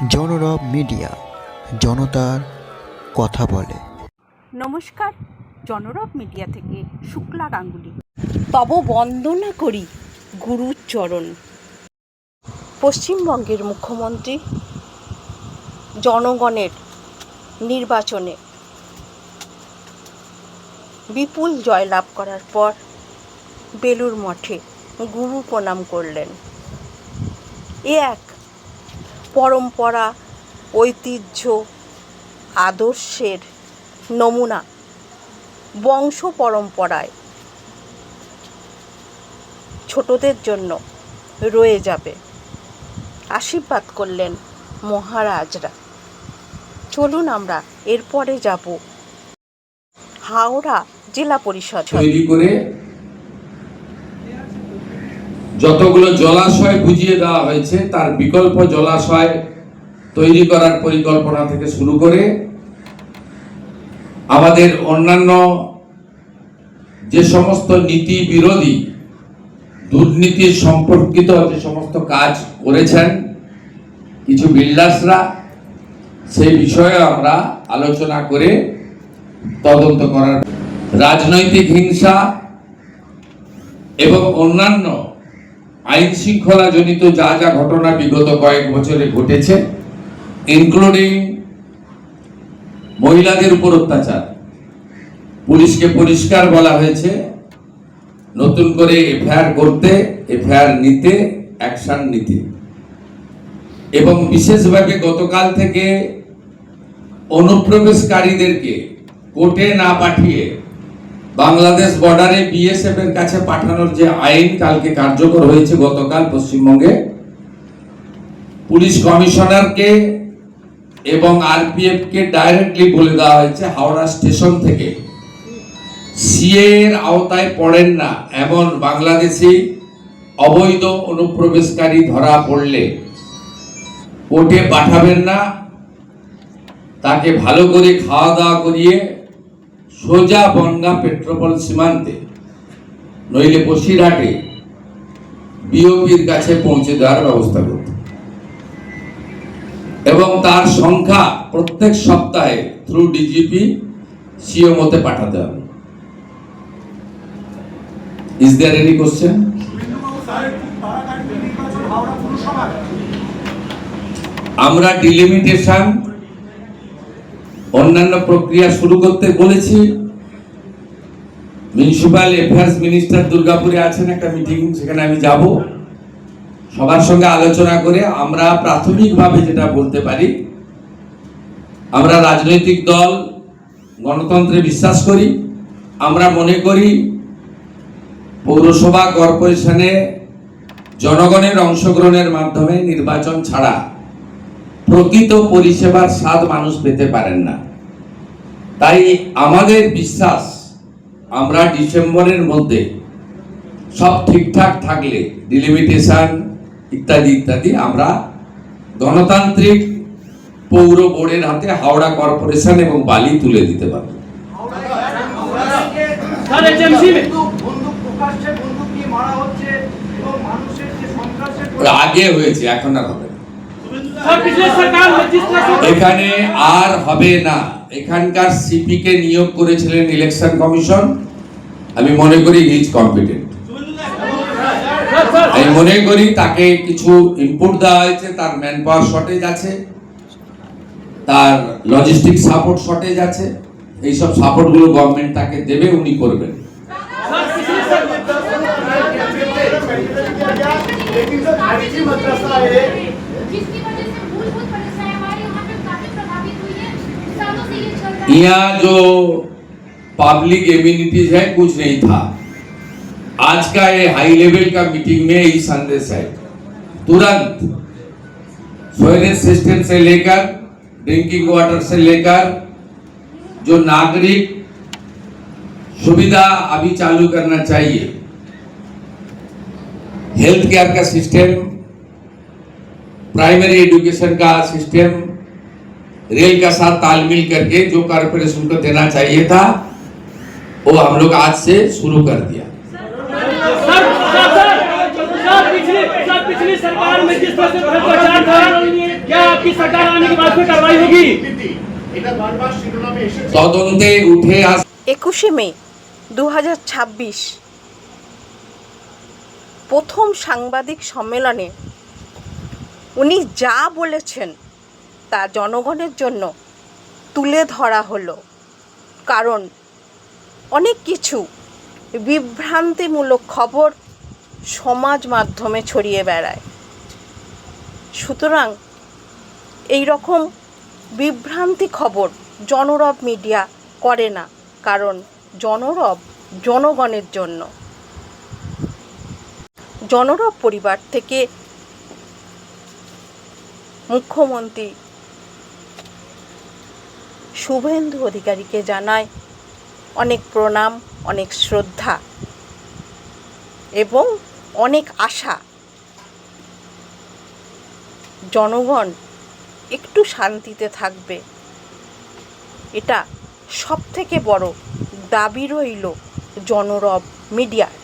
জনরব media, জনতার কথা বলে। নমস্কার, জনরব মিডিয়া থেকে শুক্লা গাঙ্গুলি। তব বন্দনা করি গুরুর চরণ। পশ্চিমবঙ্গের মুখ্যমন্ত্রী জনগণের নির্বাচনে বিপুল জয়লাভ করার পর বেলুড় মঠে গুরু প্রণাম করলেন। এ এক পরম্পরা, ঐতিহ্য, আদর্শের নমুনা বংশ পরম্পরায় ছোটদের জন্য রয়ে যাবে। আশীর্বাদ করলেন মহারাজরা। চলুন আমরা এরপরে যাব হাওড়া জেলা পরিষদ তৈরি করে যতগুলো জলাশয় বুঝিয়ে দেওয়া হয়েছে তার বিকল্প জলাশয় তৈরি করার পরিকল্পনা থেকে শুরু করে আমাদের অন্যান্য যে সমস্ত নীতি বিরোধী দুর্নীতি সম্পর্কিত যে সমস্ত কাজ করেছেন কিছু বিল্ডার্সরা, সেই বিষয়ে আমরা আলোচনা করে তদন্ত করার, রাজনৈতিক হিংসা এবং অন্যান্য আইন শৃঙ্খলা জনিত যা যা ঘটনা বিগত কয়েক বছরে ঘটেছে, ইনক্লুডিং মহিলাদের উপর অত্যাচার, পুলিশকে পরিষ্কার বলা হয়েছে নতুন করে এফআইআর করতে, এফআইআর নিতে, অ্যাকশন নিতে, এবং বিশেষভাবে গতকাল থেকে অনুপ্রবেশকারীদেরকে কোর্টে না পাঠিয়ে বাংলাদেশ বর্ডারে বিএসএফ এর কাছে পাঠানোর যে আইন কালকে কার্যকর হয়েছে গতকাল পশ্চিমবঙ্গে, পুলিশ কমিশনারকে এবং আরপিএফ কে ডাইরেক্টলি বলে দেওয়া হয়েছে হাওড়া স্টেশন থেকে সিএ এর আওতায় পড়েন না এমন বাংলাদেশি অবৈধ অনুপ্রবেশকারী ধরা পড়লে কোর্টে পাঠাবেন না, তাকে ভালো করে খাওয়া দাওয়া করিয়ে সোজা বনগাঁ পেট্রোপল সীমান্তে নইলে বসিরহাটে বিওপির কাছে পৌঁছে দেওয়ার ব্যবস্থা করতে, এবং তার সংখ্যা প্রত্যেক সপ্তাহে থ্রু ডিজিপি সিও মতে পাঠাতে হবে। Is there any question? আমরা ডিলিমিটেশন অন্যান্য প্রক্রিয়া শুরু করতে বলেছি। মিউনিসিপাল অ্যাফেয়ার্স মিনিস্টার দুর্গাপুরে আছেন, একটা মিটিং, সেখানে আমি যাব। সবার সঙ্গে আলোচনা করে আমরা প্রাথমিকভাবে যেটা বলতে পারি, আমরা রাজনৈতিক দল গণতন্ত্রে বিশ্বাস করি। আমরা মনে করি পৌরসভা কর্পোরেশনে জনগণের অংশগ্রহণের মাধ্যমে নির্বাচন ছাড়া প্রকৃত পরিষেবার স্বাদ মানুষ পেতে পারেন না। তাই আমাদের বিশ্বাস, আমরা ডিসেম্বরের মধ্যে সব ঠিকঠাক থাকলে ডিলিমিটেশন ইত্যাদি ইত্যাদি আমরা গণতান্ত্রিক পৌর বোর্ডের হাতে হাওড়া কর্পোরেশন এবং বালি তুলে দিতে পারব। আগে হয়েছে, এখন আর হবে না, এখানে আর হবে না। এখানকার সিপি কে নিয়োগ করেছিলেন ইলেকশন কমিশন, আমি মনে করি হি ইজ কম্পিটেন্ট। আমি মনে করি তাকে কিছু ইনপুট দেওয়া হয়েছে, তার ম্যান পাওয়ার শর্টেজ আছে, তার লজিস্টিক সাপোর্ট শর্টেজ আছে, এইসব সাপোর্ট গুলো গভর্নমেন্ট তাকে দেবে, উনি করবেন। यहाँ जो पब्लिक एम्यूनिटीज है कुछ नहीं था। आज का ये हाई लेवल का मीटिंग में यही संदेश है, तुरंत सीवरेज सिस्टम से लेकर ड्रिंकिंग वाटर से लेकर जो नागरिक सुविधा अभी चालू करना चाहिए, हेल्थ केयर का सिस्टम, प्राइमरी एजुकेशन का सिस्टम, रेल का साथ तालमेल करके जो कॉर्पोरेशन को देना चाहिए था वो हम लोग आज से शुरू कर दिया। सर पिछली सरकार में जिस तरह से भ्रष्टाचार था, क्या आपकी सरकार आने के बाद फिर कार्रवाई होगी? তদন্তে উঠে আস 21শে মে 2026 প্রথম সাংবাদিক সম্মেলনে উনি যা বলেছেন তা জনগণের জন্য তুলে ধরা হলো। কারণ অনেক কিছু বিভ্রান্তিমূলক খবর সমাজ মাধ্যমে ছড়িয়ে বেড়ায়। সুতরাং এই রকম বিভ্রান্তি খবর জনরব মিডিয়া করে না, কারণ জনরব জনগণের জন্য। জনরব পরিবার থেকে মুখ্যমন্ত্রী শুভেন্দু অধিকারীকে জানায় অনেক প্রণাম, অনেক শ্রদ্ধা এবং অনেক আশা। জনগণ একটু শান্তিতে থাকবে, এটা সবথেকে বড় দাবি রইল জনরব মিডিয়ার।